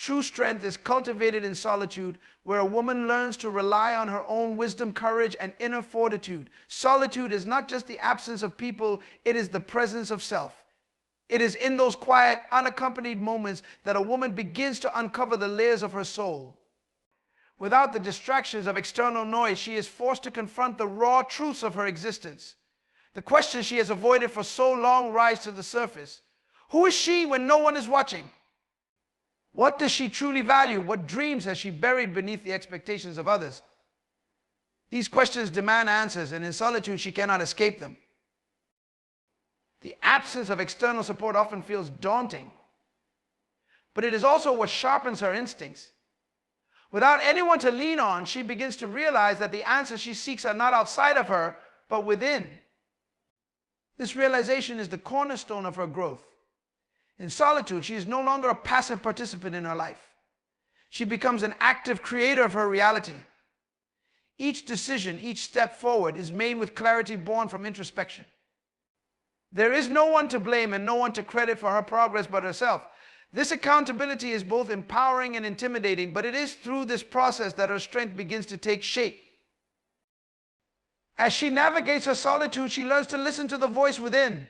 True strength is cultivated in solitude, where a woman learns to rely on her own wisdom, courage, and inner fortitude. Solitude is not just the absence of people, it is the presence of self. It is in those quiet, unaccompanied moments that a woman begins to uncover the layers of her soul. Without the distractions of external noise, she is forced to confront the raw truths of her existence. The questions she has avoided for so long rise to the surface. Who is she when no one is watching? What does she truly value? What dreams has she buried beneath the expectations of others? These questions demand answers, and in solitude she cannot escape them. The absence of external support often feels daunting, but it is also what sharpens her instincts. Without anyone to lean on, she begins to realize that the answers she seeks are not outside of her, but within. This realization is the cornerstone of her growth. In solitude, she is no longer a passive participant in her life. She becomes an active creator of her reality. Each decision, each step forward is made with clarity born from introspection. There is no one to blame and no one to credit for her progress but herself. This accountability is both empowering and intimidating, but it is through this process that her strength begins to take shape. As she navigates her solitude, she learns to listen to the voice within.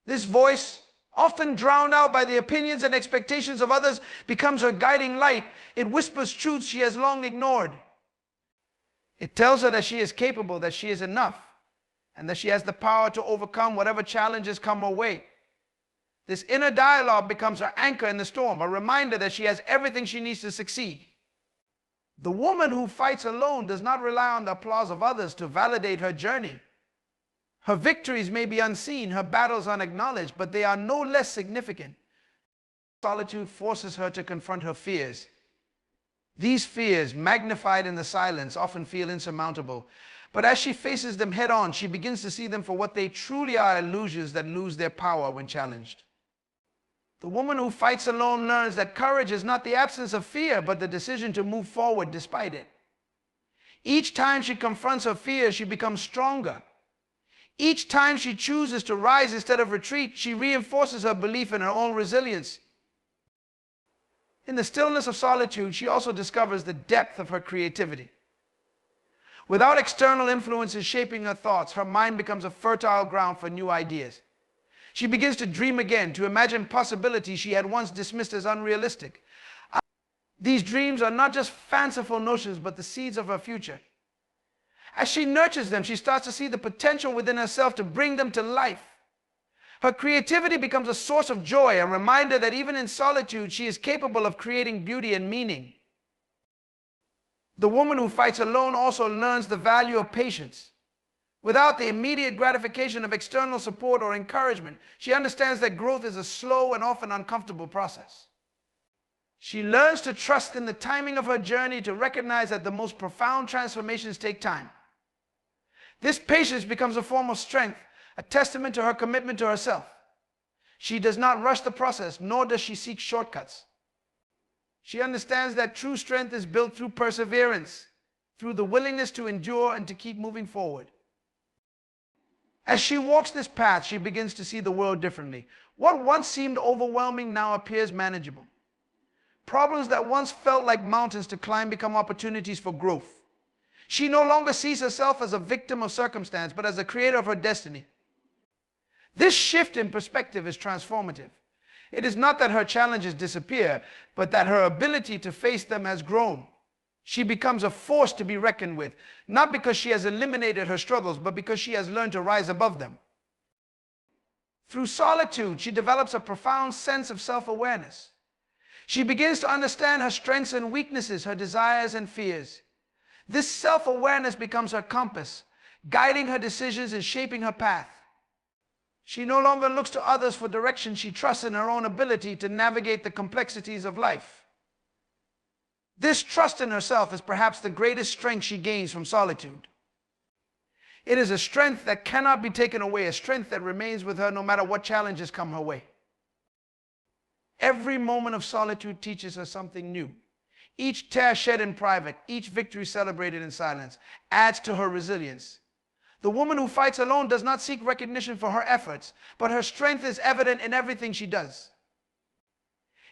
This voice, often drowned out by the opinions and expectations of others, becomes her guiding light. It whispers truths she has long ignored. It tells her that she is capable, that she is enough, and that she has the power to overcome whatever challenges come her way. This inner dialogue becomes her anchor in the storm, a reminder that she has everything she needs to succeed. The woman who fights alone does not rely on the applause of others to validate her journey. Her victories may be unseen, her battles unacknowledged, but they are no less significant. Solitude forces her to confront her fears. These fears, magnified in the silence, often feel insurmountable. But as she faces them head on, she begins to see them for what they truly are: illusions that lose their power when challenged. The woman who fights alone learns that courage is not the absence of fear, but the decision to move forward despite it. Each time she confronts her fears, she becomes stronger. Each time she chooses to rise instead of retreat, she reinforces her belief in her own resilience. In the stillness of solitude, she also discovers the depth of her creativity. Without external influences shaping her thoughts, her mind becomes a fertile ground for new ideas. She begins to dream again, to imagine possibilities she had once dismissed as unrealistic. These dreams are not just fanciful notions, but the seeds of her future. As she nurtures them, she starts to see the potential within herself to bring them to life. Her creativity becomes a source of joy, a reminder that even in solitude, she is capable of creating beauty and meaning. The woman who fights alone also learns the value of patience. Without the immediate gratification of external support or encouragement, she understands that growth is a slow and often uncomfortable process. She learns to trust in the timing of her journey, to recognize that the most profound transformations take time. This patience becomes a form of strength, a testament to her commitment to herself. She does not rush the process, nor does she seek shortcuts. She understands that true strength is built through perseverance, through the willingness to endure and to keep moving forward. As she walks this path, she begins to see the world differently. What once seemed overwhelming now appears manageable. Problems that once felt like mountains to climb become opportunities for growth. She no longer sees herself as a victim of circumstance, but as a creator of her destiny. This shift in perspective is transformative. It is not that her challenges disappear, but that her ability to face them has grown. She becomes a force to be reckoned with, not because she has eliminated her struggles, but because she has learned to rise above them. Through solitude, she develops a profound sense of self-awareness. She begins to understand her strengths and weaknesses, her desires and fears. This self-awareness becomes her compass, guiding her decisions and shaping her path. She no longer looks to others for direction. She trusts in her own ability to navigate the complexities of life. This trust in herself is perhaps the greatest strength she gains from solitude. It is a strength that cannot be taken away, a strength that remains with her no matter what challenges come her way. Every moment of solitude teaches her something new. Each tear shed in private, each victory celebrated in silence, adds to her resilience. The woman who fights alone does not seek recognition for her efforts, but her strength is evident in everything she does.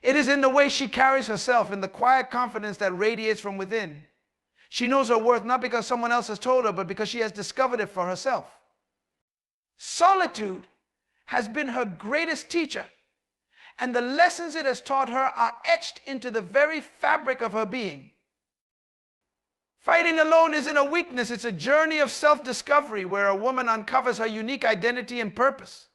It is in the way she carries herself, in the quiet confidence that radiates from within. She knows her worth not because someone else has told her, but because she has discovered it for herself. Solitude has been her greatest teacher, and the lessons it has taught her are etched into the very fabric of her being. Fighting alone isn't a weakness, it's a journey of self-discovery where a woman uncovers her unique identity and purpose.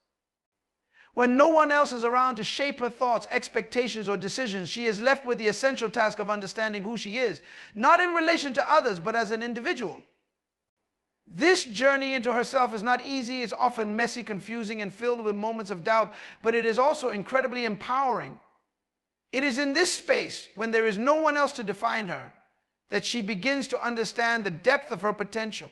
When no one else is around to shape her thoughts, expectations, or decisions, she is left with the essential task of understanding who she is, not in relation to others, but as an individual. This journey into herself is not easy. It's often messy, confusing, and filled with moments of doubt, but it is also incredibly empowering. It is in this space, when there is no one else to define her, that she begins to understand the depth of her potential.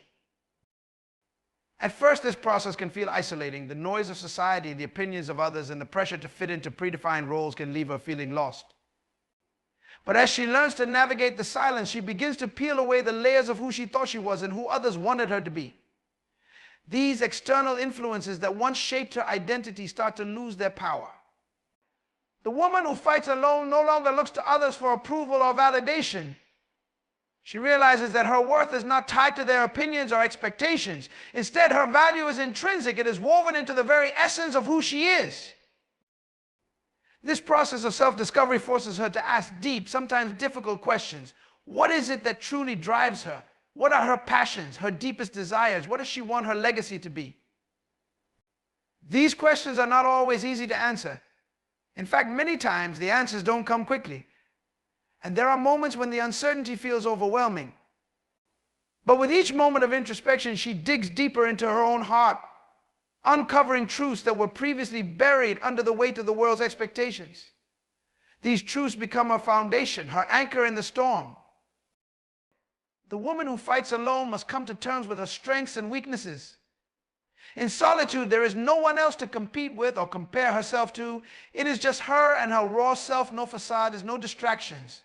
At first, this process can feel isolating. The noise of society, the opinions of others, and the pressure to fit into predefined roles can leave her feeling lost. But as she learns to navigate the silence, she begins to peel away the layers of who she thought she was and who others wanted her to be. These external influences that once shaped her identity start to lose their power. The woman who fights alone no longer looks to others for approval or validation. She realizes that her worth is not tied to their opinions or expectations. Instead, her value is intrinsic. It is woven into the very essence of who she is. This process of self-discovery forces her to ask deep, sometimes difficult questions. What is it that truly drives her? What are her passions, her deepest desires? What does she want her legacy to be? These questions are not always easy to answer. In fact, many times the answers don't come quickly. And there are moments when the uncertainty feels overwhelming. But with each moment of introspection, she digs deeper into her own heart, uncovering truths that were previously buried under the weight of the world's expectations. These truths become her foundation, her anchor in the storm. The woman who fights alone must come to terms with her strengths and weaknesses. In solitude, there is no one else to compete with or compare herself to. It is just her and her raw self, no facades, no distractions.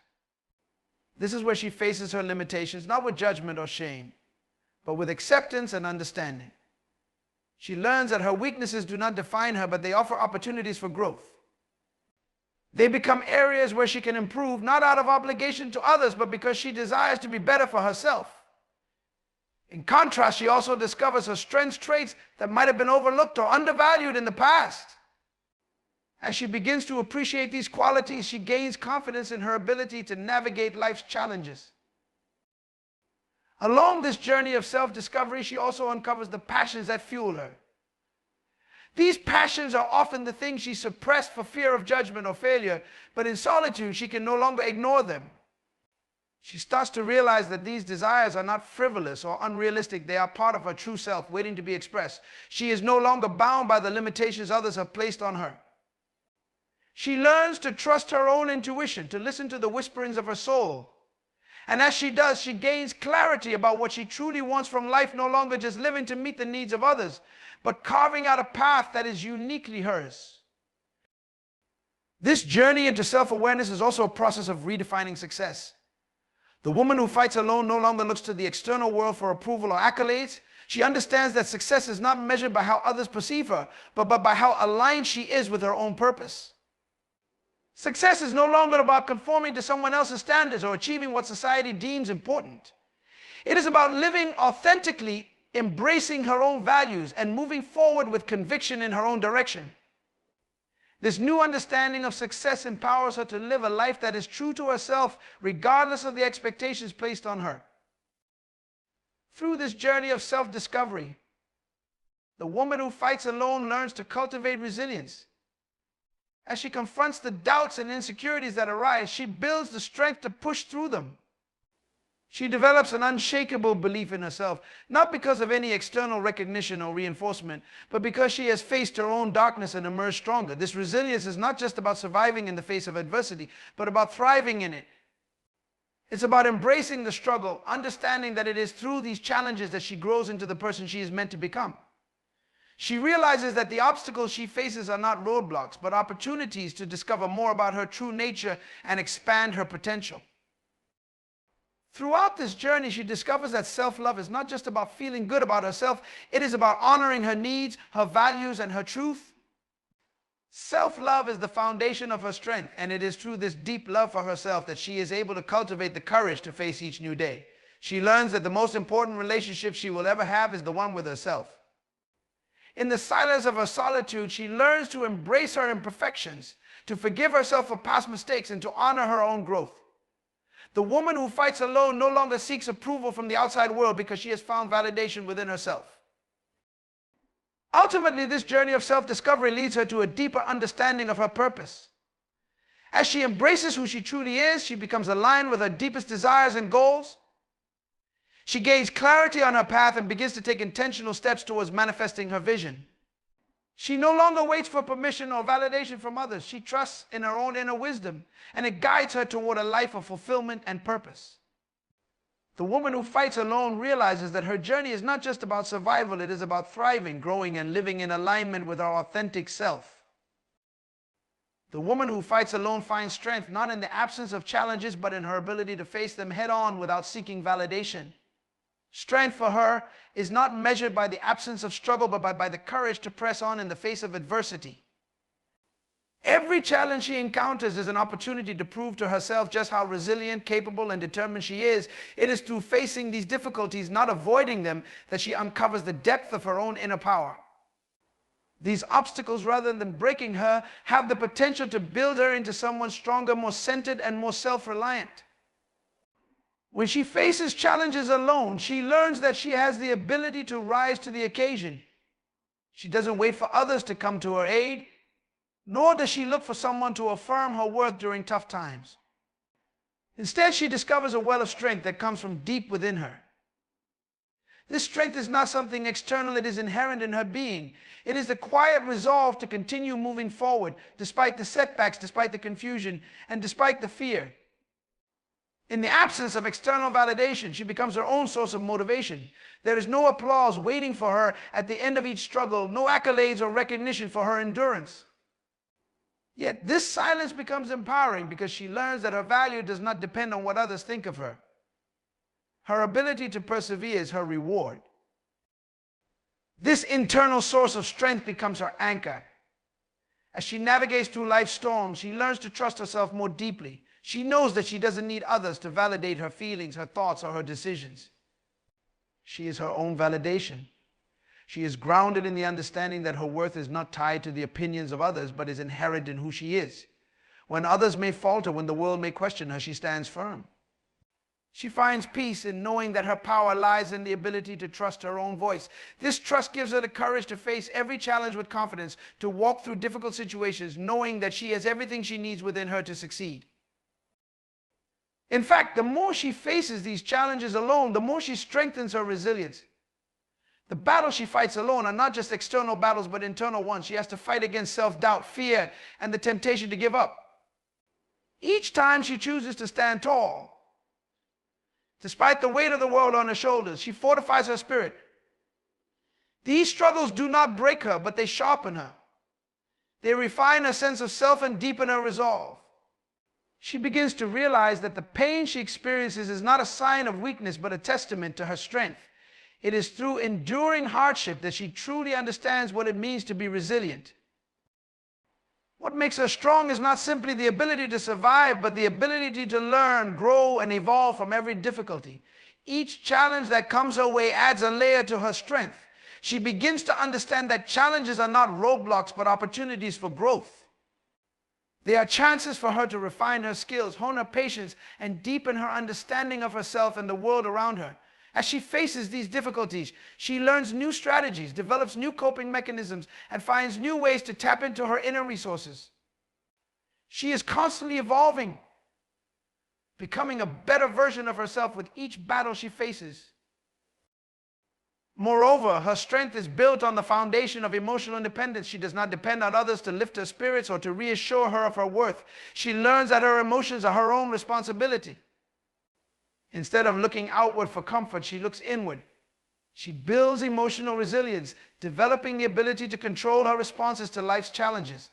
This is where she faces her limitations, not with judgment or shame, but with acceptance and understanding. She learns that her weaknesses do not define her, but they offer opportunities for growth. They become areas where she can improve, not out of obligation to others, but because she desires to be better for herself. In contrast, she also discovers her strengths, traits that might have been overlooked or undervalued in the past. As she begins to appreciate these qualities, she gains confidence in her ability to navigate life's challenges. Along this journey of self-discovery, she also uncovers the passions that fuel her. These passions are often the things she suppressed for fear of judgment or failure, but in solitude, she can no longer ignore them. She starts to realize that these desires are not frivolous or unrealistic. They are part of her true self, waiting to be expressed. She is no longer bound by the limitations others have placed on her. She learns to trust her own intuition, to listen to the whisperings of her soul. And as she does, she gains clarity about what she truly wants from life, no longer just living to meet the needs of others, but carving out a path that is uniquely hers. This journey into self-awareness is also a process of redefining success. The woman who fights alone no longer looks to the external world for approval or accolades. She understands that success is not measured by how others perceive her, but by how aligned she is with her own purpose. Success is no longer about conforming to someone else's standards or achieving what society deems important. It is about living authentically, embracing her own values, and moving forward with conviction in her own direction. This new understanding of success empowers her to live a life that is true to herself, regardless of the expectations placed on her. Through this journey of self-discovery, the woman who fights alone learns to cultivate resilience. As she confronts the doubts and insecurities that arise, she builds the strength to push through them. She develops an unshakable belief in herself, not because of any external recognition or reinforcement, but because she has faced her own darkness and emerged stronger. This resilience is not just about surviving in the face of adversity, but about thriving in it. It's about embracing the struggle, understanding that it is through these challenges that she grows into the person she is meant to become. She realizes that the obstacles she faces are not roadblocks, but opportunities to discover more about her true nature and expand her potential. Throughout this journey, she discovers that self-love is not just about feeling good about herself, it is about honoring her needs, her values, and her truth. Self-love is the foundation of her strength, and it is through this deep love for herself that she is able to cultivate the courage to face each new day. She learns that the most important relationship she will ever have is the one with herself. In the silence of her solitude, she learns to embrace her imperfections, to forgive herself for past mistakes, and to honor her own growth. The woman who fights alone no longer seeks approval from the outside world because she has found validation within herself. Ultimately, this journey of self-discovery leads her to a deeper understanding of her purpose. As she embraces who she truly is, she becomes aligned with her deepest desires and goals. She gains clarity on her path and begins to take intentional steps towards manifesting her vision. She no longer waits for permission or validation from others. She trusts in her own inner wisdom, and it guides her toward a life of fulfillment and purpose. The woman who fights alone realizes that her journey is not just about survival, it is about thriving, growing, and living in alignment with her authentic self. The woman who fights alone finds strength not in the absence of challenges, but in her ability to face them head on without seeking validation. Strength for her is not measured by the absence of struggle, but by the courage to press on in the face of adversity. Every challenge she encounters is an opportunity to prove to herself just how resilient, capable, and determined she is. It is through facing these difficulties, not avoiding them, that she uncovers the depth of her own inner power. These obstacles, rather than breaking her, have the potential to build her into someone stronger, more centered, and more self-reliant. When she faces challenges alone, she learns that she has the ability to rise to the occasion. She doesn't wait for others to come to her aid, nor does she look for someone to affirm her worth during tough times. Instead, she discovers a well of strength that comes from deep within her. This strength is not something external, it is inherent in her being. It is the quiet resolve to continue moving forward, despite the setbacks, despite the confusion, and despite the fear. In the absence of external validation, she becomes her own source of motivation. There is no applause waiting for her at the end of each struggle, no accolades or recognition for her endurance. Yet this silence becomes empowering because she learns that her value does not depend on what others think of her. Her ability to persevere is her reward. This internal source of strength becomes her anchor. As she navigates through life's storms, she learns to trust herself more deeply. She knows that she doesn't need others to validate her feelings, her thoughts, or her decisions. She is her own validation. She is grounded in the understanding that her worth is not tied to the opinions of others, but is inherent in who she is. When others may falter, when the world may question her, she stands firm. She finds peace in knowing that her power lies in the ability to trust her own voice. This trust gives her the courage to face every challenge with confidence, to walk through difficult situations, knowing that she has everything she needs within her to succeed. In fact, the more she faces these challenges alone, the more she strengthens her resilience. The battles she fights alone are not just external battles, but internal ones. She has to fight against self-doubt, fear, and the temptation to give up. Each time she chooses to stand tall, despite the weight of the world on her shoulders, she fortifies her spirit. These struggles do not break her, but they sharpen her. They refine her sense of self and deepen her resolve. She begins to realize that the pain she experiences is not a sign of weakness, but a testament to her strength. It is through enduring hardship that she truly understands what it means to be resilient. What makes her strong is not simply the ability to survive, but the ability to learn, grow, and evolve from every difficulty. Each challenge that comes her way adds a layer to her strength. She begins to understand that challenges are not roadblocks, but opportunities for growth. They are chances for her to refine her skills, hone her patience, and deepen her understanding of herself and the world around her. As she faces these difficulties, she learns new strategies, develops new coping mechanisms, and finds new ways to tap into her inner resources. She is constantly evolving, becoming a better version of herself with each battle she faces. Moreover, her strength is built on the foundation of emotional independence. She does not depend on others to lift her spirits or to reassure her of her worth. She learns that her emotions are her own responsibility. Instead of looking outward for comfort, she looks inward. She builds emotional resilience, developing the ability to control her responses to life's challenges.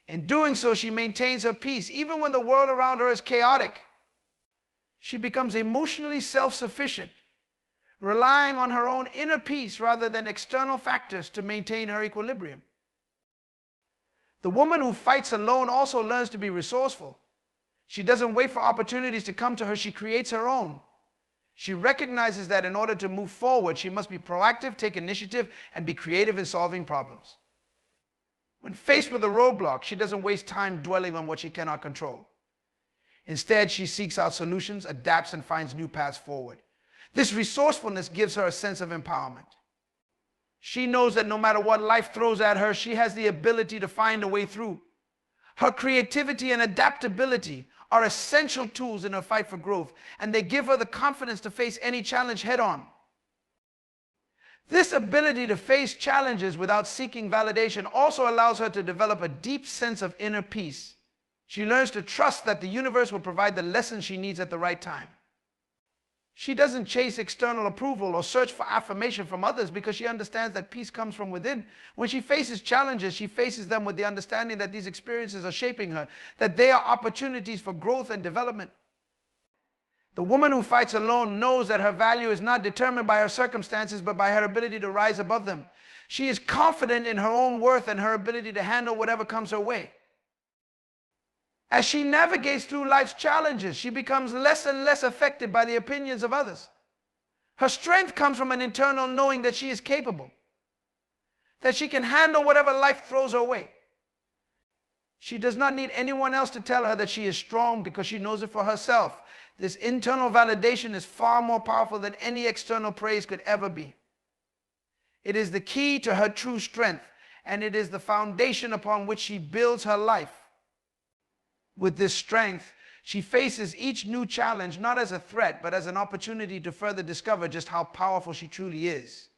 In doing so, she maintains her peace. Even when the world around her is chaotic, she becomes emotionally self-sufficient, relying on her own inner peace rather than external factors to maintain her equilibrium. The woman who fights alone also learns to be resourceful. She doesn't wait for opportunities to come to her, she creates her own. She recognizes that in order to move forward, she must be proactive, take initiative, and be creative in solving problems. When faced with a roadblock, she doesn't waste time dwelling on what she cannot control. Instead, she seeks out solutions, adapts, and finds new paths forward. This resourcefulness gives her a sense of empowerment. She knows that no matter what life throws at her, she has the ability to find a way through. Her creativity and adaptability are essential tools in her fight for growth, and they give her the confidence to face any challenge head-on. This ability to face challenges without seeking validation also allows her to develop a deep sense of inner peace. She learns to trust that the universe will provide the lessons she needs at the right time. She doesn't chase external approval or search for affirmation from others because she understands that peace comes from within. When she faces challenges, she faces them with the understanding that these experiences are shaping her, that they are opportunities for growth and development. The woman who fights alone knows that her value is not determined by her circumstances, but by her ability to rise above them. She is confident in her own worth and her ability to handle whatever comes her way. As she navigates through life's challenges, she becomes less and less affected by the opinions of others. Her strength comes from an internal knowing that she is capable, that she can handle whatever life throws her way. She does not need anyone else to tell her that she is strong because she knows it for herself. This internal validation is far more powerful than any external praise could ever be. It is the key to her true strength, and it is the foundation upon which she builds her life. With this strength, she faces each new challenge not as a threat, but as an opportunity to further discover just how powerful she truly is.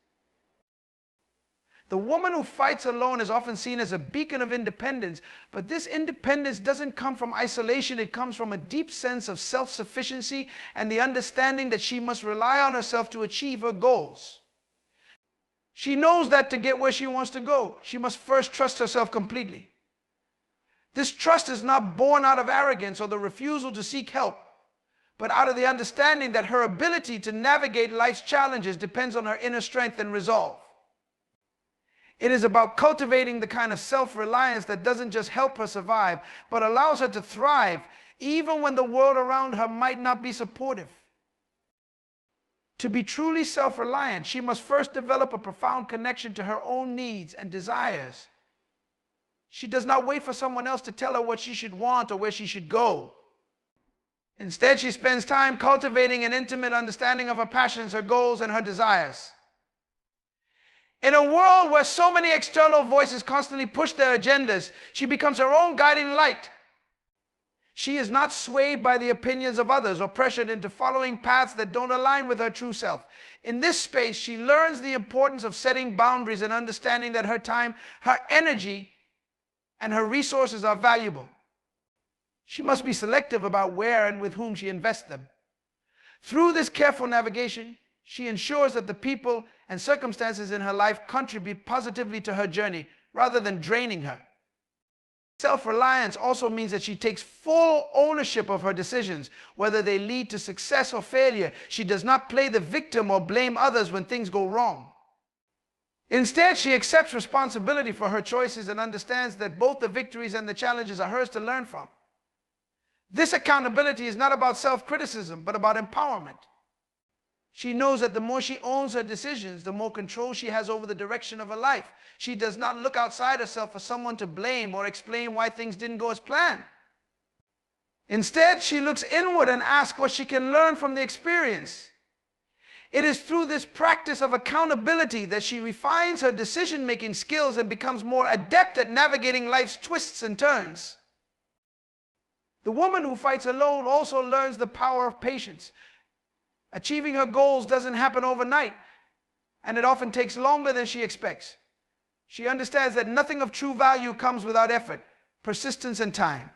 The woman who fights alone is often seen as a beacon of independence, but this independence doesn't come from isolation. It comes from a deep sense of self-sufficiency and the understanding that she must rely on herself to achieve her goals. She knows that to get where she wants to go, she must first trust herself completely. This trust is not born out of arrogance or the refusal to seek help, but out of the understanding that her ability to navigate life's challenges depends on her inner strength and resolve. It is about cultivating the kind of self-reliance that doesn't just help her survive, but allows her to thrive, even when the world around her might not be supportive. To be truly self-reliant, she must first develop a profound connection to her own needs and desires. She does not wait for someone else to tell her what she should want or where she should go. Instead, she spends time cultivating an intimate understanding of her passions, her goals, and her desires. In a world where so many external voices constantly push their agendas, she becomes her own guiding light. She is not swayed by the opinions of others or pressured into following paths that don't align with her true self. In this space, she learns the importance of setting boundaries and understanding that her time, her energy, and her resources are valuable. She must be selective about where and with whom she invests them. Through this careful navigation, she ensures that the people and circumstances in her life contribute positively to her journey rather than draining her. Self-reliance also means that she takes full ownership of her decisions, whether they lead to success or failure. She does not play the victim or blame others when things go wrong. Instead, she accepts responsibility for her choices and understands that both the victories and the challenges are hers to learn from. This accountability is not about self-criticism, but about empowerment. She knows that the more she owns her decisions, the more control she has over the direction of her life. She does not look outside herself for someone to blame or explain why things didn't go as planned. Instead, she looks inward and asks what she can learn from the experience. It is through this practice of accountability that she refines her decision-making skills and becomes more adept at navigating life's twists and turns. The woman who fights alone also learns the power of patience. Achieving her goals doesn't happen overnight, and it often takes longer than she expects. She understands that nothing of true value comes without effort, persistence, and time.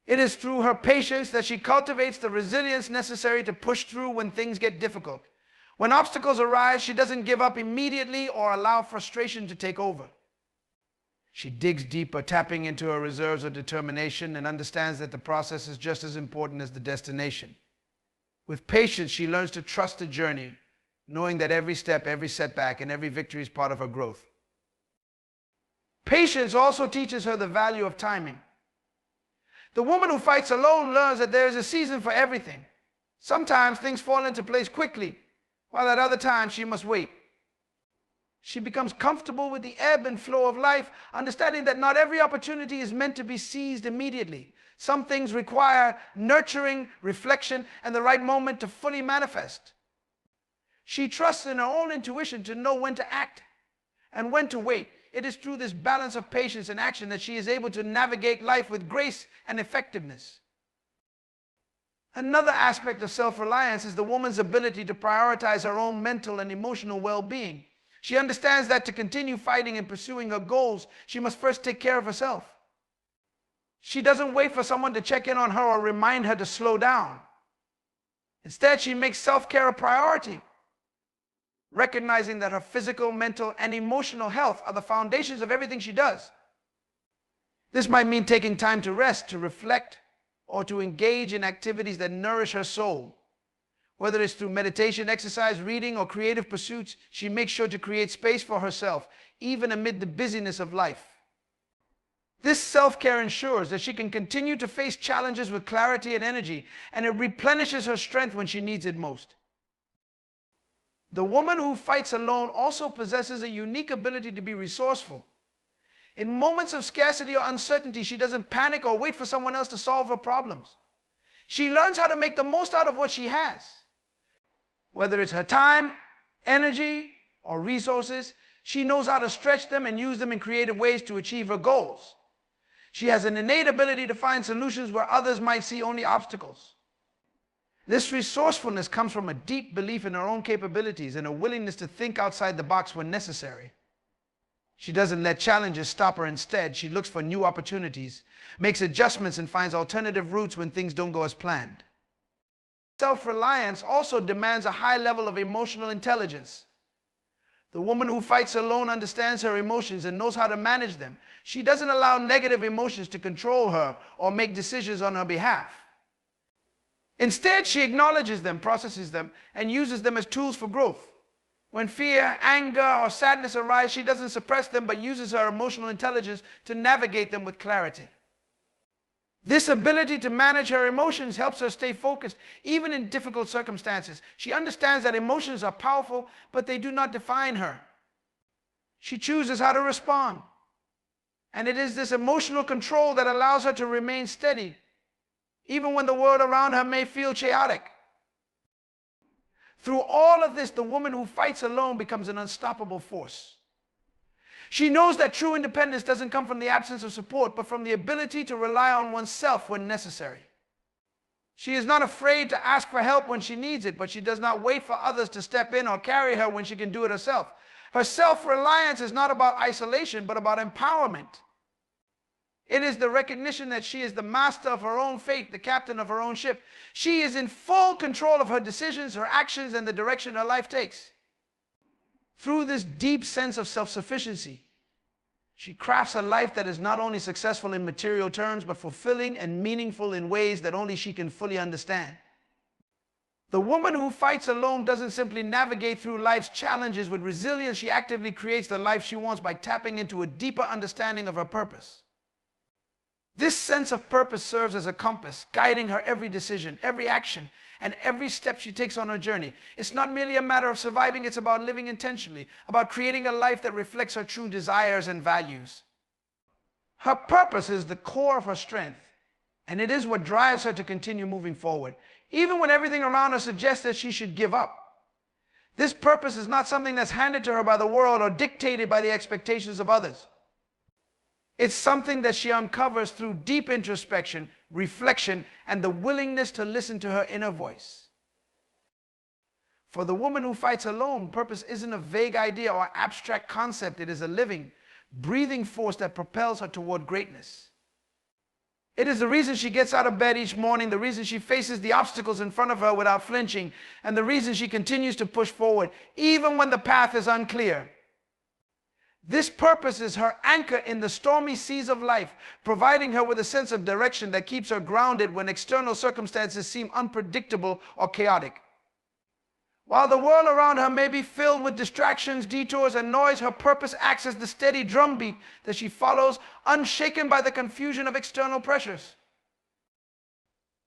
It is through her patience that she cultivates the resilience necessary to push through when things get difficult. When obstacles arise, she doesn't give up immediately or allow frustration to take over. She digs deeper, tapping into her reserves of determination, and understands that the process is just as important as the destination. With patience, she learns to trust the journey, knowing that every step, every setback, and every victory is part of her growth. Patience also teaches her the value of timing. The woman who fights alone learns that there is a season for everything. Sometimes things fall into place quickly, while at other times she must wait. She becomes comfortable with the ebb and flow of life, understanding that not every opportunity is meant to be seized immediately. Some things require nurturing, reflection, and the right moment to fully manifest. She trusts in her own intuition to know when to act and when to wait. It is through this balance of patience and action that she is able to navigate life with grace and effectiveness. Another aspect of self-reliance is the woman's ability to prioritize her own mental and emotional well-being. She understands that to continue fighting and pursuing her goals, she must first take care of herself. She doesn't wait for someone to check in on her or remind her to slow down. Instead, she makes self-care a priority, recognizing that her physical, mental, and emotional health are the foundations of everything she does. This might mean taking time to rest, to reflect, or to engage in activities that nourish her soul. Whether it's through meditation, exercise, reading, or creative pursuits, she makes sure to create space for herself, even amid the busyness of life. This self-care ensures that she can continue to face challenges with clarity and energy, and it replenishes her strength when she needs it most. The woman who fights alone also possesses a unique ability to be resourceful. In moments of scarcity or uncertainty, she doesn't panic or wait for someone else to solve her problems. She learns how to make the most out of what she has. Whether it's her time, energy, or resources, she knows how to stretch them and use them in creative ways to achieve her goals. She has an innate ability to find solutions where others might see only obstacles. This resourcefulness comes from a deep belief in her own capabilities and a willingness to think outside the box when necessary. She doesn't let challenges stop her. Instead, she looks for new opportunities, makes adjustments, and finds alternative routes when things don't go as planned. Self-reliance also demands a high level of emotional intelligence. The woman who fights alone understands her emotions and knows how to manage them. She doesn't allow negative emotions to control her or make decisions on her behalf. Instead, she acknowledges them, processes them, and uses them as tools for growth. When fear, anger, or sadness arise, she doesn't suppress them, but uses her emotional intelligence to navigate them with clarity. This ability to manage her emotions helps her stay focused, even in difficult circumstances. She understands that emotions are powerful, but they do not define her. She chooses how to respond. And it is this emotional control that allows her to remain steady, even when the world around her may feel chaotic. Through all of this, the woman who fights alone becomes an unstoppable force. She knows that true independence doesn't come from the absence of support, but from the ability to rely on oneself when necessary. She is not afraid to ask for help when she needs it, but she does not wait for others to step in or carry her when she can do it herself. Her self-reliance is not about isolation, but about empowerment. It is the recognition that she is the master of her own fate, the captain of her own ship. She is in full control of her decisions, her actions, and the direction her life takes. Through this deep sense of self-sufficiency, she crafts a life that is not only successful in material terms, but fulfilling and meaningful in ways that only she can fully understand. The woman who fights alone doesn't simply navigate through life's challenges with resilience. She actively creates the life she wants by tapping into a deeper understanding of her purpose. This sense of purpose serves as a compass, guiding her every decision, every action, and every step she takes on her journey. It's not merely a matter of surviving, it's about living intentionally, about creating a life that reflects her true desires and values. Her purpose is the core of her strength, and it is what drives her to continue moving forward, even when everything around her suggests that she should give up. This purpose is not something that's handed to her by the world or dictated by the expectations of others. It's something that she uncovers through deep introspection, reflection, and the willingness to listen to her inner voice. For the woman who fights alone, purpose isn't a vague idea or abstract concept. It is a living, breathing force that propels her toward greatness. It is the reason she gets out of bed each morning, the reason she faces the obstacles in front of her without flinching, and the reason she continues to push forward, even when the path is unclear. This purpose is her anchor in the stormy seas of life, providing her with a sense of direction that keeps her grounded when external circumstances seem unpredictable or chaotic. While the world around her may be filled with distractions, detours, and noise, her purpose acts as the steady drumbeat that she follows, unshaken by the confusion of external pressures.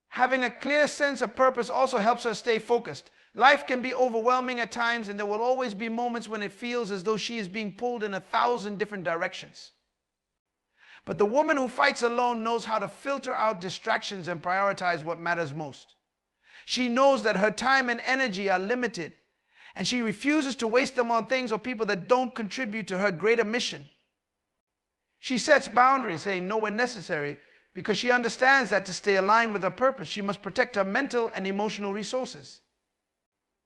Having a clear sense of purpose also helps her stay focused. Life can be overwhelming at times, and there will always be moments when it feels as though she is being pulled in 1,000 different directions. But the woman who fights alone knows how to filter out distractions and prioritize what matters most. She knows that her time and energy are limited, and she refuses to waste them on things or people that don't contribute to her greater mission. She sets boundaries, saying no when necessary, because she understands that to stay aligned with her purpose, she must protect her mental and emotional resources.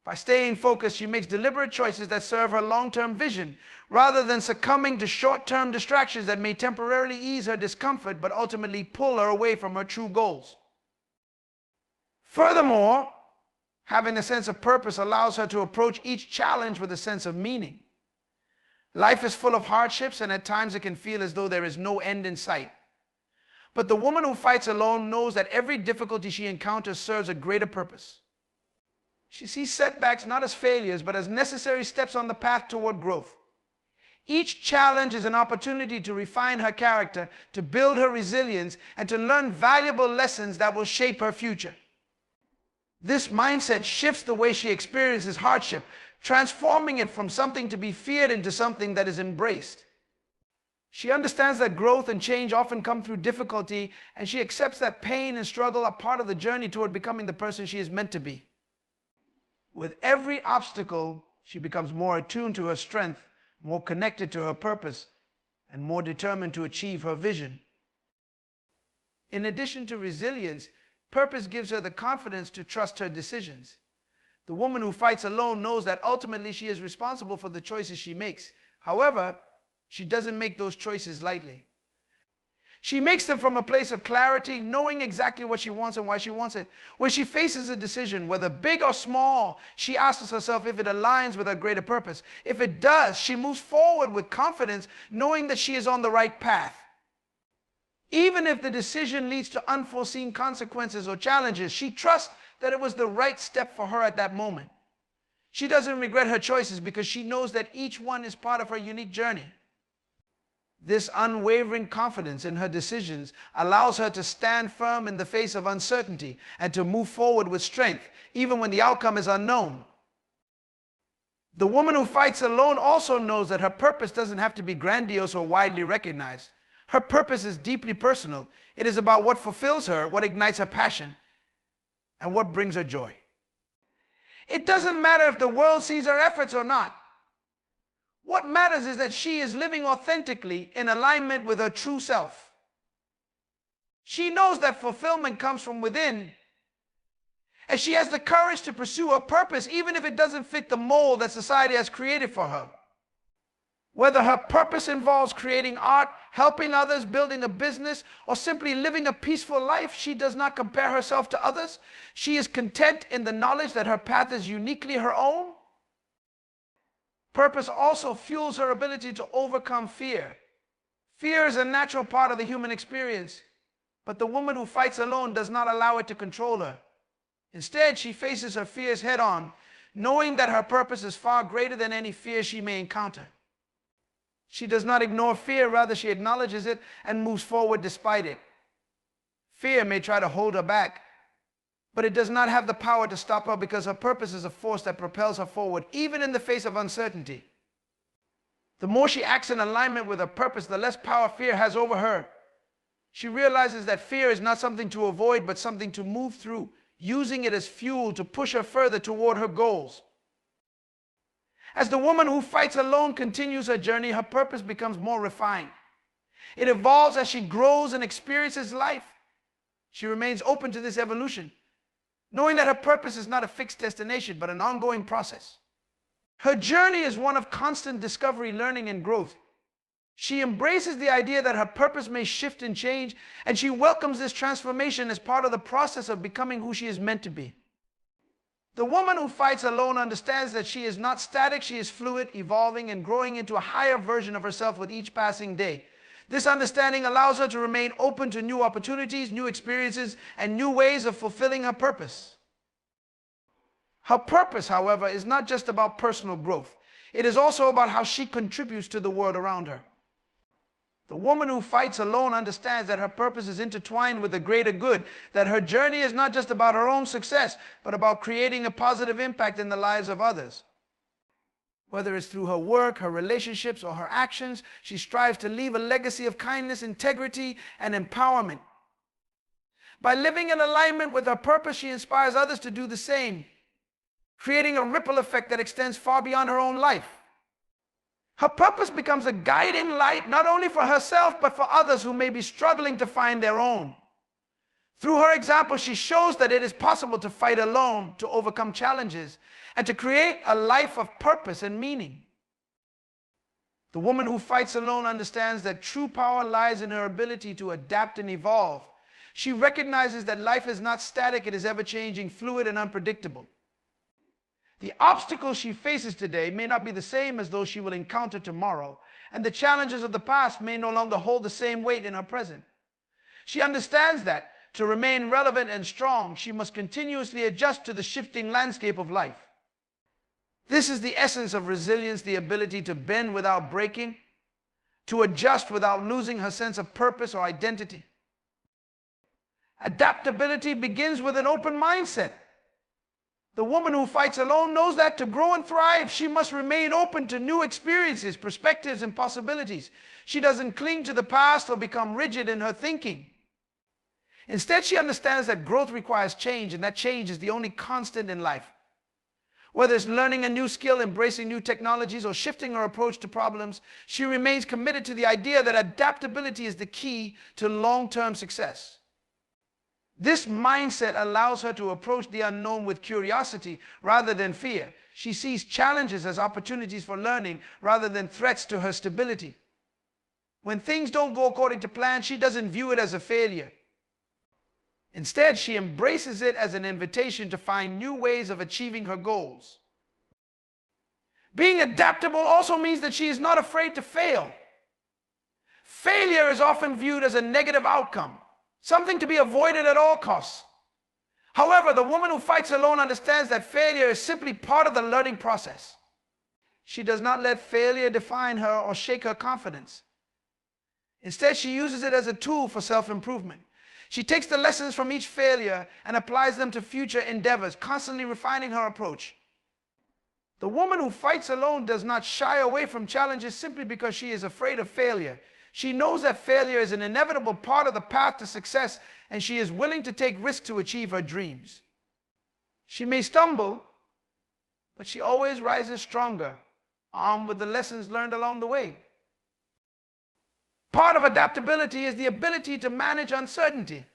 By staying focused, she makes deliberate choices that serve her long-term vision, rather than succumbing to short-term distractions that may temporarily ease her discomfort, but ultimately pull her away from her true goals. Furthermore, having a sense of purpose allows her to approach each challenge with a sense of meaning. Life is full of hardships, and at times it can feel as though there is no end in sight. But the woman who fights alone knows that every difficulty she encounters serves a greater purpose. She sees setbacks not as failures, but as necessary steps on the path toward growth. Each challenge is an opportunity to refine her character, to build her resilience, and to learn valuable lessons that will shape her future. This mindset shifts the way she experiences hardship, transforming it from something to be feared into something that is embraced. She understands that growth and change often come through difficulty, and she accepts that pain and struggle are part of the journey toward becoming the person she is meant to be. With every obstacle, she becomes more attuned to her strength, more connected to her purpose, and more determined to achieve her vision. In addition to resilience, purpose gives her the confidence to trust her decisions. The woman who fights alone knows that ultimately she is responsible for the choices she makes. However, she doesn't make those choices lightly. She makes them from a place of clarity, knowing exactly what she wants and why she wants it. When she faces a decision, whether big or small, she asks herself if it aligns with her greater purpose. If it does, she moves forward with confidence, knowing that she is on the right path. Even if the decision leads to unforeseen consequences or challenges, she trusts that it was the right step for her at that moment. She doesn't regret her choices because she knows that each one is part of her unique journey. This unwavering confidence in her decisions allows her to stand firm in the face of uncertainty and to move forward with strength, even when the outcome is unknown. The woman who fights alone also knows that her purpose doesn't have to be grandiose or widely recognized. Her purpose is deeply personal. It is about what fulfills her, what ignites her passion, and what brings her joy. It doesn't matter if the world sees her efforts or not. What matters is that she is living authentically in alignment with her true self. She knows that fulfillment comes from within, and she has the courage to pursue her purpose even if it doesn't fit the mold that society has created for her. Whether her purpose involves creating art, helping others, building a business, or simply living a peaceful life, she does not compare herself to others. She is content in the knowledge that her path is uniquely her own. Purpose also fuels her ability to overcome fear. Fear is a natural part of the human experience, but the woman who fights alone does not allow it to control her. Instead, she faces her fears head-on, knowing that her purpose is far greater than any fear she may encounter. She does not ignore fear, rather she acknowledges it and moves forward despite it. Fear may try to hold her back, but it does not have the power to stop her because her purpose is a force that propels her forward, even in the face of uncertainty. The more she acts in alignment with her purpose, the less power fear has over her. She realizes that fear is not something to avoid, but something to move through, using it as fuel to push her further toward her goals. As the woman who fights alone continues her journey, her purpose becomes more refined. It evolves as she grows and experiences life. She remains open to this evolution, knowing that her purpose is not a fixed destination, but an ongoing process. Her journey is one of constant discovery, learning, and growth. She embraces the idea that her purpose may shift and change, and she welcomes this transformation as part of the process of becoming who she is meant to be. The woman who fights alone understands that she is not static, she is fluid, evolving, and growing into a higher version of herself with each passing day. This understanding allows her to remain open to new opportunities, new experiences, and new ways of fulfilling her purpose. Her purpose, however, is not just about personal growth. It is also about how she contributes to the world around her. The woman who fights alone understands that her purpose is intertwined with the greater good, that her journey is not just about her own success, but about creating a positive impact in the lives of others. Whether it's through her work, her relationships, or her actions, she strives to leave a legacy of kindness, integrity, and empowerment. By living in alignment with her purpose, she inspires others to do the same, creating a ripple effect that extends far beyond her own life. Her purpose becomes a guiding light not only for herself, but for others who may be struggling to find their own. Through her example, she shows that it is possible to fight alone, to overcome challenges, and to create a life of purpose and meaning. The woman who fights alone understands that true power lies in her ability to adapt and evolve. She recognizes that life is not static, it is ever-changing, fluid, and unpredictable. The obstacles she faces today may not be the same as those she will encounter tomorrow, and the challenges of the past may no longer hold the same weight in her present. She understands that to remain relevant and strong, she must continuously adjust to the shifting landscape of life. This is the essence of resilience, the ability to bend without breaking, to adjust without losing her sense of purpose or identity. Adaptability begins with an open mindset. The woman who fights alone knows that to grow and thrive, she must remain open to new experiences, perspectives, and possibilities. She doesn't cling to the past or become rigid in her thinking. Instead, she understands that growth requires change, and that change is the only constant in life. Whether it's learning a new skill, embracing new technologies, or shifting her approach to problems, she remains committed to the idea that adaptability is the key to long-term success. This mindset allows her to approach the unknown with curiosity rather than fear. She sees challenges as opportunities for learning rather than threats to her stability. When things don't go according to plan, she doesn't view it as a failure. Instead, she embraces it as an invitation to find new ways of achieving her goals. Being adaptable also means that she is not afraid to fail. Failure is often viewed as a negative outcome, something to be avoided at all costs. However, the woman who fights alone understands that failure is simply part of the learning process. She does not let failure define her or shake her confidence. Instead, she uses it as a tool for self-improvement. She takes the lessons from each failure and applies them to future endeavors, constantly refining her approach. The woman who fights alone does not shy away from challenges simply because she is afraid of failure. She knows that failure is an inevitable part of the path to success, and she is willing to take risks to achieve her dreams. She may stumble, but she always rises stronger, armed with the lessons learned along the way. Part of adaptability is the ability to manage uncertainty.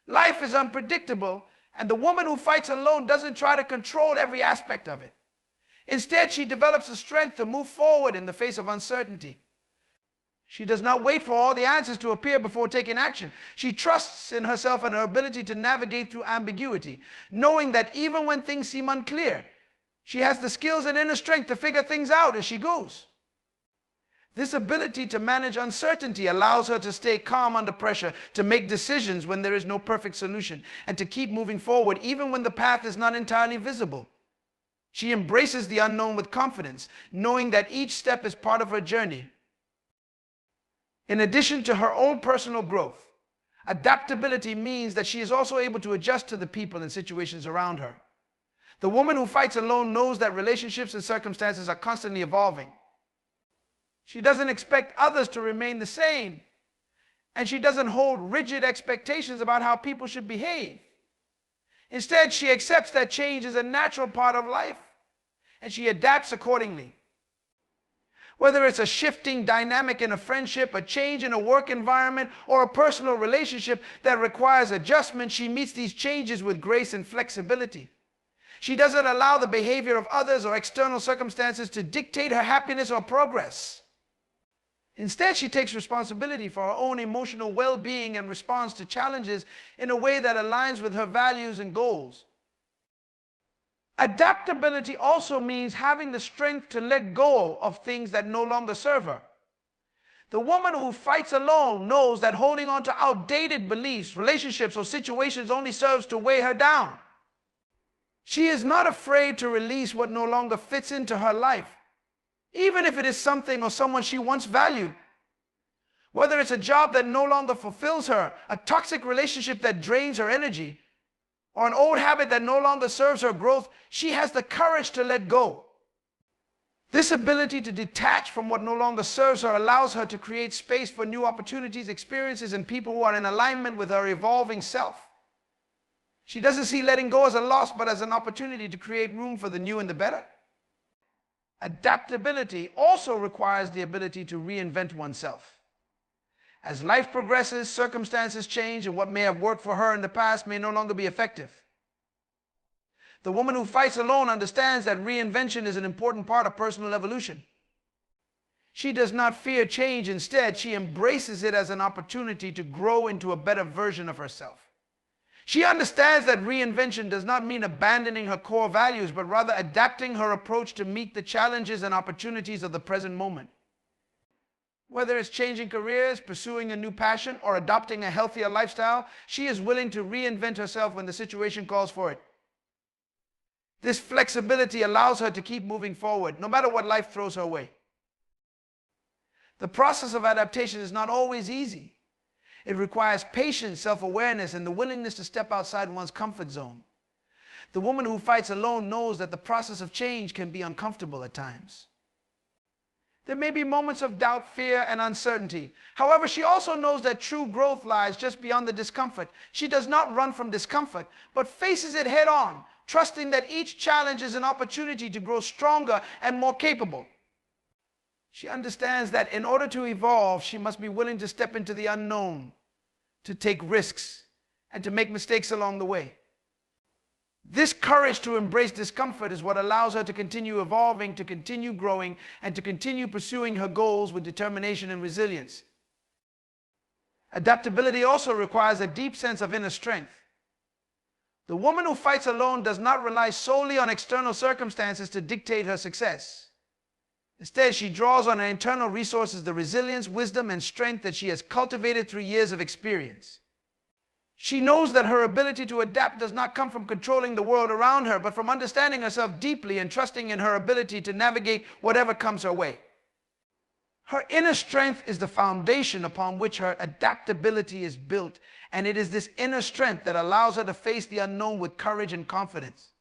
Life is unpredictable, and the woman who fights alone doesn't try to control every aspect of it. Instead, she develops the strength to move forward in the face of uncertainty. She does not wait for all the answers to appear before taking action. She trusts in herself and her ability to navigate through ambiguity, knowing that even when things seem unclear, she has the skills and inner strength to figure things out as she goes. This ability to manage uncertainty allows her to stay calm under pressure, to make decisions when there is no perfect solution, and to keep moving forward even when the path is not entirely visible. She embraces the unknown with confidence, knowing that each step is part of her journey. In addition to her own personal growth, adaptability means that she is also able to adjust to the people and situations around her. The woman who fights alone knows that relationships and circumstances are constantly evolving. She doesn't expect others to remain the same, and she doesn't hold rigid expectations about how people should behave. Instead, she accepts that change is a natural part of life, and she adapts accordingly. Whether it's a shifting dynamic in a friendship, a change in a work environment, or a personal relationship that requires adjustment, she meets these changes with grace and flexibility. She doesn't allow the behavior of others or external circumstances to dictate her happiness or progress. Instead, she takes responsibility for her own emotional well-being and responds to challenges in a way that aligns with her values and goals. Adaptability also means having the strength to let go of things that no longer serve her. The woman who fights alone knows that holding on to outdated beliefs, relationships, or situations only serves to weigh her down. She is not afraid to release what no longer fits into her life, even if it is something or someone she once valued. Whether it's a job that no longer fulfills her, a toxic relationship that drains her energy, or an old habit that no longer serves her growth, she has the courage to let go. This ability to detach from what no longer serves her allows her to create space for new opportunities, experiences, and people who are in alignment with her evolving self. She doesn't see letting go as a loss, but as an opportunity to create room for the new and the better. Adaptability also requires the ability to reinvent oneself. As life progresses, circumstances change, and what may have worked for her in the past may no longer be effective. The woman who fights alone understands that reinvention is an important part of personal evolution. She does not fear change. Instead, she embraces it as an opportunity to grow into a better version of herself. She understands that reinvention does not mean abandoning her core values, but rather adapting her approach to meet the challenges and opportunities of the present moment. Whether it's changing careers, pursuing a new passion, or adopting a healthier lifestyle, she is willing to reinvent herself when the situation calls for it. This flexibility allows her to keep moving forward, no matter what life throws her way. The process of adaptation is not always easy. It requires patience, self-awareness, and the willingness to step outside one's comfort zone. The woman who fights alone knows that the process of change can be uncomfortable at times. There may be moments of doubt, fear, and uncertainty. However, she also knows that true growth lies just beyond the discomfort. She does not run from discomfort, but faces it head on, trusting that each challenge is an opportunity to grow stronger and more capable. She understands that in order to evolve, she must be willing to step into the unknown, to take risks, and to make mistakes along the way. This courage to embrace discomfort is what allows her to continue evolving, to continue growing, and to continue pursuing her goals with determination and resilience. Adaptability also requires a deep sense of inner strength. The woman who fights alone does not rely solely on external circumstances to dictate her success. Instead, she draws on her internal resources, the resilience, wisdom, and strength that she has cultivated through years of experience. She knows that her ability to adapt does not come from controlling the world around her, but from understanding herself deeply and trusting in her ability to navigate whatever comes her way. Her inner strength is the foundation upon which her adaptability is built, and it is this inner strength that allows her to face the unknown with courage and confidence.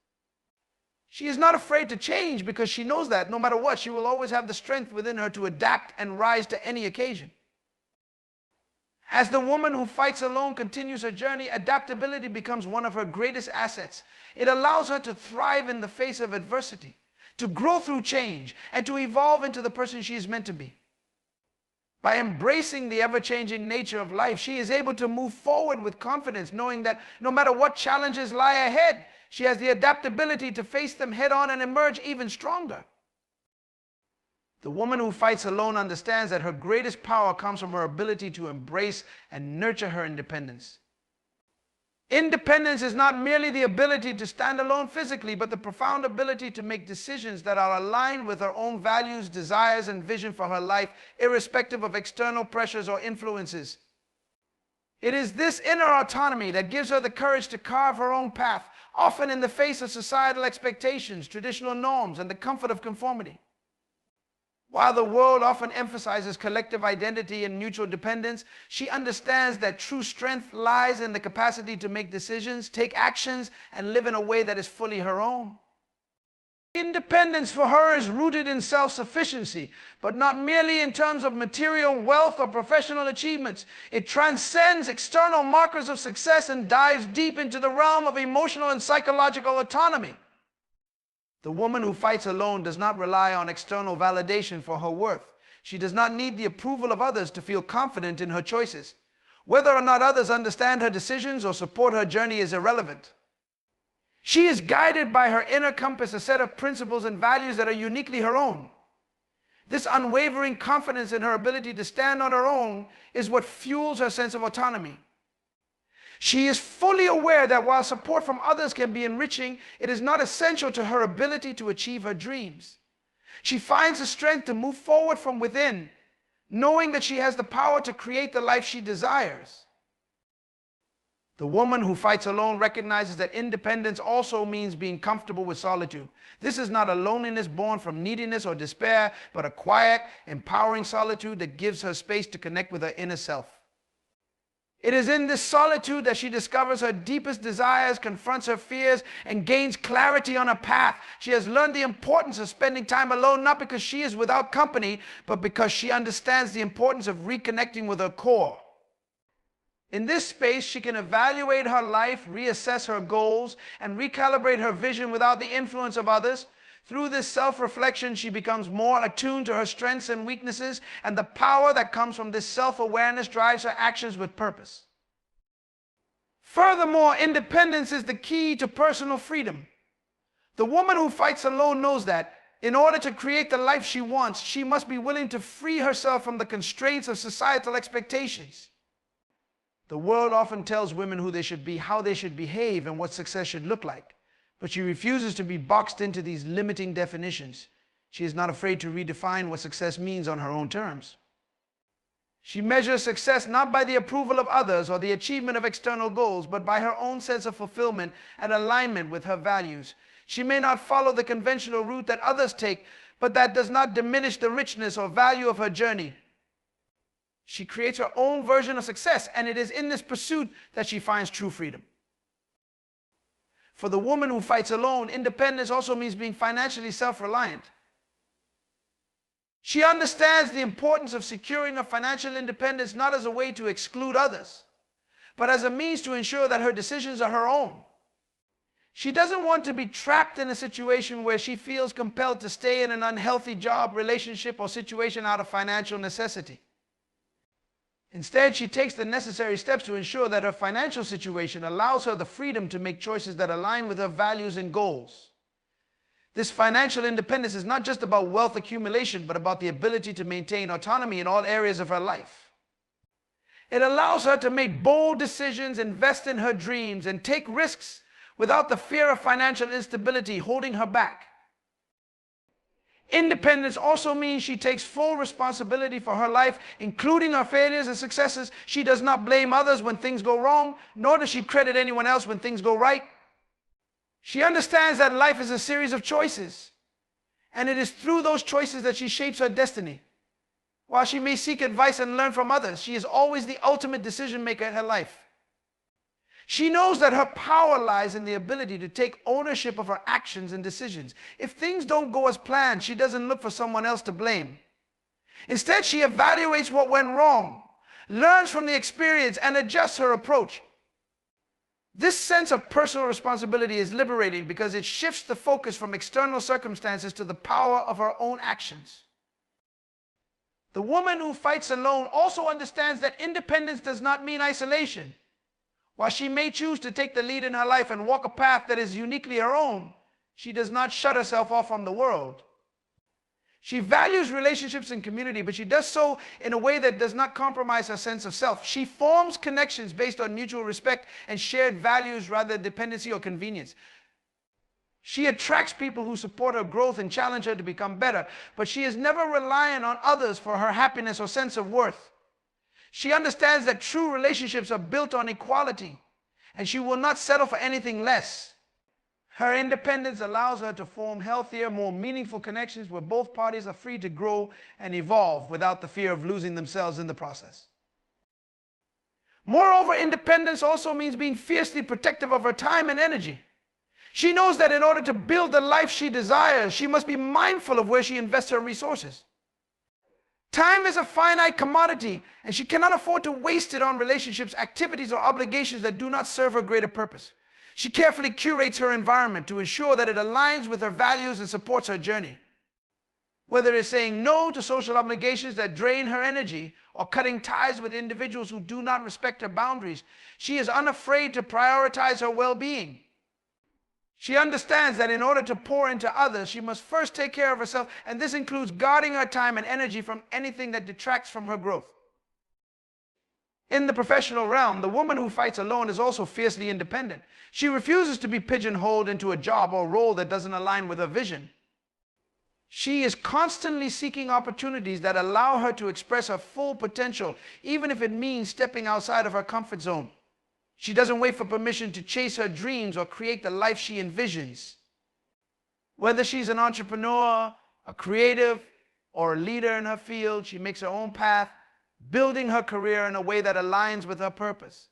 She is not afraid to change because she knows that no matter what, she will always have the strength within her to adapt and rise to any occasion. As the woman who fights alone continues her journey, adaptability becomes one of her greatest assets. It allows her to thrive in the face of adversity, to grow through change, and to evolve into the person she is meant to be. By embracing the ever-changing nature of life, she is able to move forward with confidence, knowing that no matter what challenges lie ahead, she has the adaptability to face them head-on and emerge even stronger. The woman who fights alone understands that her greatest power comes from her ability to embrace and nurture her independence. Independence is not merely the ability to stand alone physically, but the profound ability to make decisions that are aligned with her own values, desires, and vision for her life, irrespective of external pressures or influences. It is this inner autonomy that gives her the courage to carve her own path, often in the face of societal expectations, traditional norms, and the comfort of conformity. While the world often emphasizes collective identity and mutual dependence, she understands that true strength lies in the capacity to make decisions, take actions, and live in a way that is fully her own. Independence for her is rooted in self-sufficiency, but not merely in terms of material wealth or professional achievements. It transcends external markers of success and dives deep into the realm of emotional and psychological autonomy. The woman who fights alone does not rely on external validation for her worth. She does not need the approval of others to feel confident in her choices. Whether or not others understand her decisions or support her journey is irrelevant. She is guided by her inner compass, a set of principles and values that are uniquely her own. This unwavering confidence in her ability to stand on her own is what fuels her sense of autonomy. She is fully aware that while support from others can be enriching, it is not essential to her ability to achieve her dreams. She finds the strength to move forward from within, knowing that she has the power to create the life she desires. The woman who fights alone recognizes that independence also means being comfortable with solitude. This is not a loneliness born from neediness or despair, but a quiet, empowering solitude that gives her space to connect with her inner self. It is in this solitude that she discovers her deepest desires, confronts her fears, and gains clarity on her path. She has learned the importance of spending time alone, not because she is without company, but because she understands the importance of reconnecting with her core. In this space, she can evaluate her life, reassess her goals, and recalibrate her vision without the influence of others. Through this self-reflection, she becomes more attuned to her strengths and weaknesses, and the power that comes from this self-awareness drives her actions with purpose. Furthermore, independence is the key to personal freedom. The woman who fights alone knows that in order to create the life she wants, she must be willing to free herself from the constraints of societal expectations. The world often tells women who they should be, how they should behave, and what success should look like. But she refuses to be boxed into these limiting definitions. She is not afraid to redefine what success means on her own terms. She measures success not by the approval of others or the achievement of external goals, but by her own sense of fulfillment and alignment with her values. She may not follow the conventional route that others take, but that does not diminish the richness or value of her journey. She creates her own version of success, and it is in this pursuit that she finds true freedom. For the woman who fights alone, independence also means being financially self-reliant. She understands the importance of securing her financial independence not as a way to exclude others, but as a means to ensure that her decisions are her own. She doesn't want to be trapped in a situation where she feels compelled to stay in an unhealthy job, relationship, or situation out of financial necessity. Instead, she takes the necessary steps to ensure that her financial situation allows her the freedom to make choices that align with her values and goals. This financial independence is not just about wealth accumulation, but about the ability to maintain autonomy in all areas of her life. It allows her to make bold decisions, invest in her dreams, and take risks without the fear of financial instability holding her back. Independence also means she takes full responsibility for her life, including her failures and successes. She does not blame others when things go wrong, nor does she credit anyone else when things go right. She understands that life is a series of choices, and it is through those choices that she shapes her destiny. While she may seek advice and learn from others, she is always the ultimate decision maker in her life. She knows that her power lies in the ability to take ownership of her actions and decisions. If things don't go as planned, she doesn't look for someone else to blame. Instead, she evaluates what went wrong, learns from the experience, and adjusts her approach. This sense of personal responsibility is liberating because it shifts the focus from external circumstances to the power of her own actions. The woman who fights alone also understands that independence does not mean isolation. While she may choose to take the lead in her life and walk a path that is uniquely her own, she does not shut herself off from the world. She values relationships and community, but she does so in a way that does not compromise her sense of self. She forms connections based on mutual respect and shared values rather than dependency or convenience. She attracts people who support her growth and challenge her to become better, but she is never reliant on others for her happiness or sense of worth. She understands that true relationships are built on equality, and she will not settle for anything less. Her independence allows her to form healthier, more meaningful connections where both parties are free to grow and evolve without the fear of losing themselves in the process. Moreover, independence also means being fiercely protective of her time and energy. She knows that in order to build the life she desires, she must be mindful of where she invests her resources. Time is a finite commodity, and she cannot afford to waste it on relationships, activities, or obligations that do not serve her greater purpose. She carefully curates her environment to ensure that it aligns with her values and supports her journey. Whether it's saying no to social obligations that drain her energy or cutting ties with individuals who do not respect her boundaries, she is unafraid to prioritize her well-being. She understands that in order to pour into others, she must first take care of herself, and this includes guarding her time and energy from anything that detracts from her growth. In the professional realm, the woman who fights alone is also fiercely independent. She refuses to be pigeonholed into a job or role that doesn't align with her vision. She is constantly seeking opportunities that allow her to express her full potential, even if it means stepping outside of her comfort zone. She doesn't wait for permission to chase her dreams or create the life she envisions. Whether she's an entrepreneur, a creative, or a leader in her field, she makes her own path, building her career in a way that aligns with her purpose.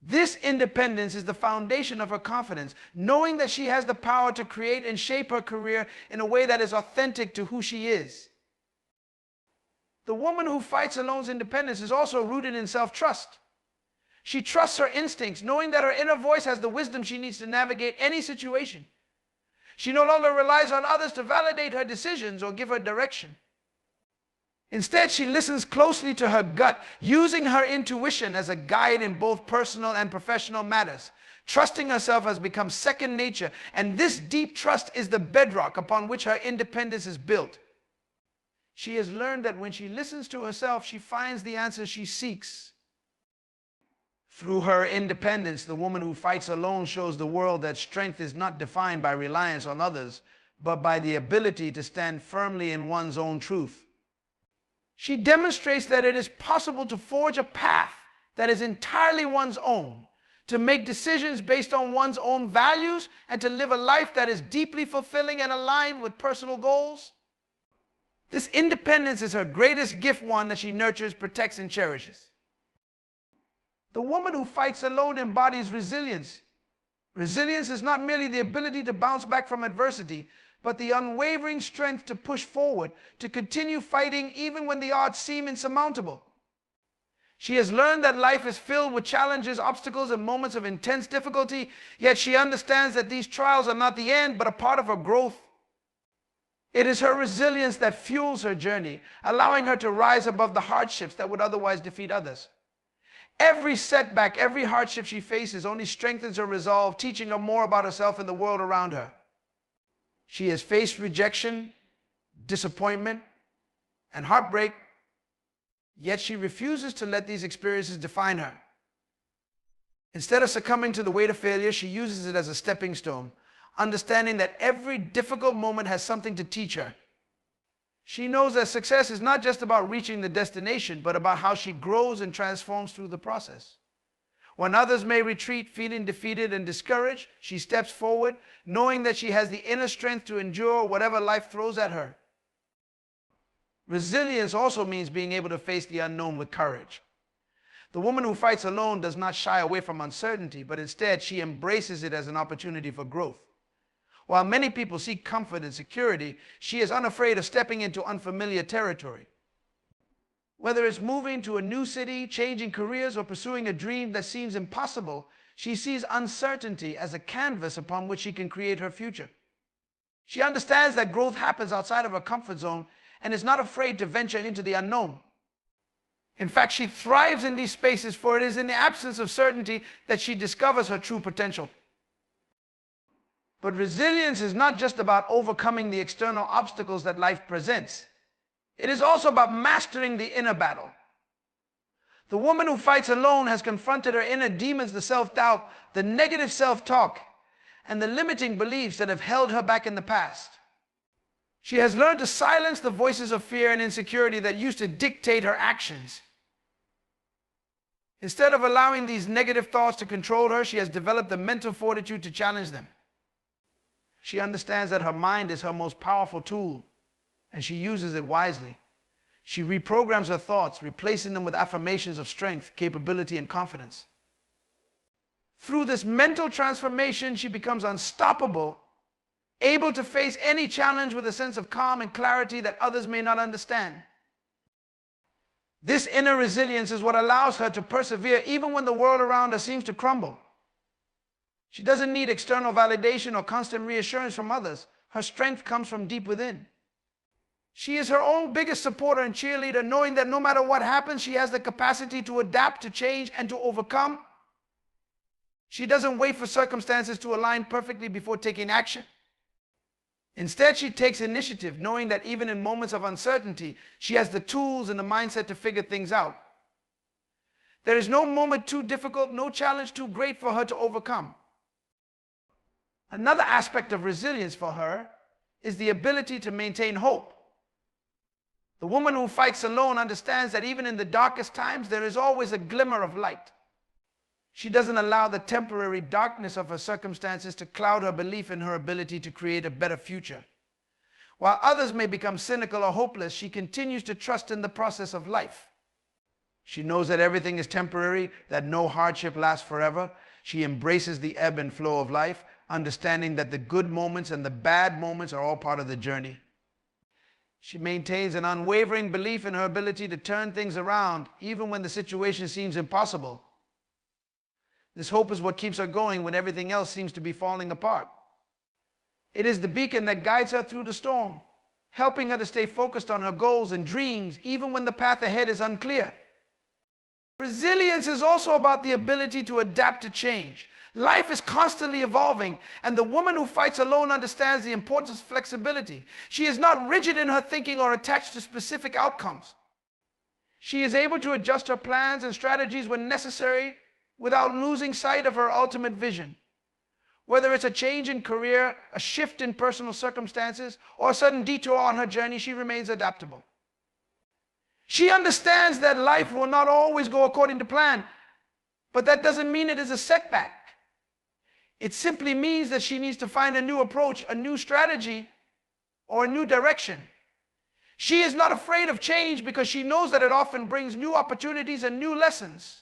This independence is the foundation of her confidence, knowing that she has the power to create and shape her career in a way that is authentic to who she is. The woman who fights alone's independence is also rooted in self-trust. She trusts her instincts, knowing that her inner voice has the wisdom she needs to navigate any situation. She no longer relies on others to validate her decisions or give her direction. Instead, she listens closely to her gut, using her intuition as a guide in both personal and professional matters. Trusting herself has become second nature, and this deep trust is the bedrock upon which her independence is built. She has learned that when she listens to herself, she finds the answers she seeks. Through her independence, the woman who fights alone shows the world that strength is not defined by reliance on others, but by the ability to stand firmly in one's own truth. She demonstrates that it is possible to forge a path that is entirely one's own, to make decisions based on one's own values, and to live a life that is deeply fulfilling and aligned with personal goals. This independence is her greatest gift, one that she nurtures, protects, and cherishes. The woman who fights alone embodies resilience. Resilience is not merely the ability to bounce back from adversity, but the unwavering strength to push forward, to continue fighting even when the odds seem insurmountable. She has learned that life is filled with challenges, obstacles, and moments of intense difficulty, yet she understands that these trials are not the end, but a part of her growth. It is her resilience that fuels her journey, allowing her to rise above the hardships that would otherwise defeat others. Every setback, every hardship she faces only strengthens her resolve, teaching her more about herself and the world around her. She has faced rejection, disappointment, and heartbreak, yet she refuses to let these experiences define her. Instead of succumbing to the weight of failure, she uses it as a stepping stone, understanding that every difficult moment has something to teach her. She knows that success is not just about reaching the destination, but about how she grows and transforms through the process. When others may retreat, feeling defeated and discouraged, she steps forward, knowing that she has the inner strength to endure whatever life throws at her. Resilience also means being able to face the unknown with courage. The woman who fights alone does not shy away from uncertainty, but instead she embraces it as an opportunity for growth. While many people seek comfort and security, she is unafraid of stepping into unfamiliar territory. Whether it's moving to a new city, changing careers, or pursuing a dream that seems impossible, she sees uncertainty as a canvas upon which she can create her future. She understands that growth happens outside of her comfort zone and is not afraid to venture into the unknown. In fact, she thrives in these spaces, for it is in the absence of certainty that she discovers her true potential. But resilience is not just about overcoming the external obstacles that life presents. It is also about mastering the inner battle. The woman who fights alone has confronted her inner demons, the self-doubt, the negative self-talk, and the limiting beliefs that have held her back in the past. She has learned to silence the voices of fear and insecurity that used to dictate her actions. Instead of allowing these negative thoughts to control her, she has developed the mental fortitude to challenge them. She understands that her mind is her most powerful tool, and she uses it wisely. She reprograms her thoughts, replacing them with affirmations of strength, capability, and confidence. Through this mental transformation, she becomes unstoppable, able to face any challenge with a sense of calm and clarity that others may not understand. This inner resilience is what allows her to persevere even when the world around her seems to crumble. She doesn't need external validation or constant reassurance from others. Her strength comes from deep within. She is her own biggest supporter and cheerleader, knowing that no matter what happens, she has the capacity to adapt, to change, and to overcome. She doesn't wait for circumstances to align perfectly before taking action. Instead, she takes initiative, knowing that even in moments of uncertainty, she has the tools and the mindset to figure things out. There is no moment too difficult, no challenge too great for her to overcome. Another aspect of resilience for her is the ability to maintain hope. The woman who fights alone understands that even in the darkest times, there is always a glimmer of light. She doesn't allow the temporary darkness of her circumstances to cloud her belief in her ability to create a better future. While others may become cynical or hopeless, she continues to trust in the process of life. She knows that everything is temporary, that no hardship lasts forever. She embraces the ebb and flow of life, understanding that the good moments and the bad moments are all part of the journey. She maintains an unwavering belief in her ability to turn things around, even when the situation seems impossible. This hope is what keeps her going when everything else seems to be falling apart. It is the beacon that guides her through the storm, helping her to stay focused on her goals and dreams, even when the path ahead is unclear. Resilience is also about the ability to adapt to change. Life is constantly evolving, and the woman who fights alone understands the importance of flexibility. She is not rigid in her thinking or attached to specific outcomes. She is able to adjust her plans and strategies when necessary without losing sight of her ultimate vision. Whether it's a change in career, a shift in personal circumstances, or a sudden detour on her journey, she remains adaptable. She understands that life will not always go according to plan, but that doesn't mean it is a setback. It simply means that she needs to find a new approach, a new strategy, or a new direction. She is not afraid of change because she knows that it often brings new opportunities and new lessons.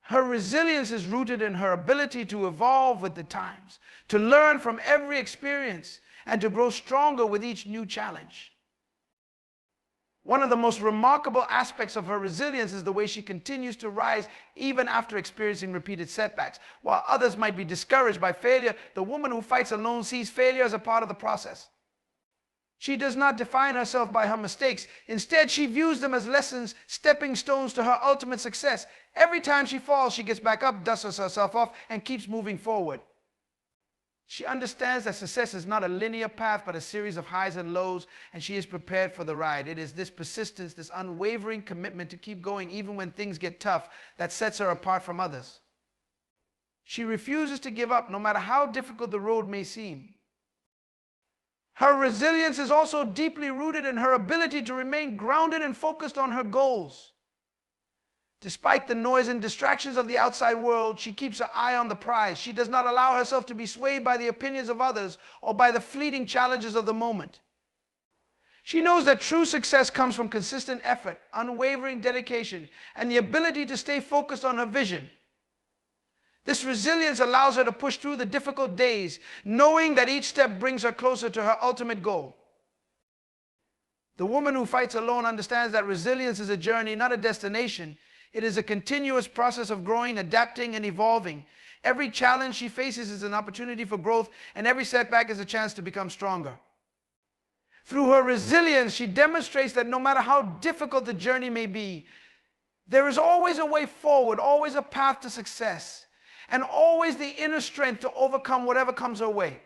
Her resilience is rooted in her ability to evolve with the times, to learn from every experience, and to grow stronger with each new challenge. One of the most remarkable aspects of her resilience is the way she continues to rise even after experiencing repeated setbacks. While others might be discouraged by failure, the woman who fights alone sees failure as a part of the process. She does not define herself by her mistakes. Instead, she views them as lessons, stepping stones to her ultimate success. Every time she falls, she gets back up, dusts herself off, and keeps moving forward. She understands that success is not a linear path, but a series of highs and lows, and she is prepared for the ride. It is this persistence, this unwavering commitment to keep going even when things get tough, that sets her apart from others. She refuses to give up, no matter how difficult the road may seem. Her resilience is also deeply rooted in her ability to remain grounded and focused on her goals. Despite the noise and distractions of the outside world, she keeps her eye on the prize. She does not allow herself to be swayed by the opinions of others or by the fleeting challenges of the moment. She knows that true success comes from consistent effort, unwavering dedication, and the ability to stay focused on her vision. This resilience allows her to push through the difficult days, knowing that each step brings her closer to her ultimate goal. The woman who fights alone understands that resilience is a journey, not a destination. It is a continuous process of growing, adapting, and evolving. Every challenge she faces is an opportunity for growth, and every setback is a chance to become stronger. Through her resilience, she demonstrates that no matter how difficult the journey may be, there is always a way forward, always a path to success, and always the inner strength to overcome whatever comes her way.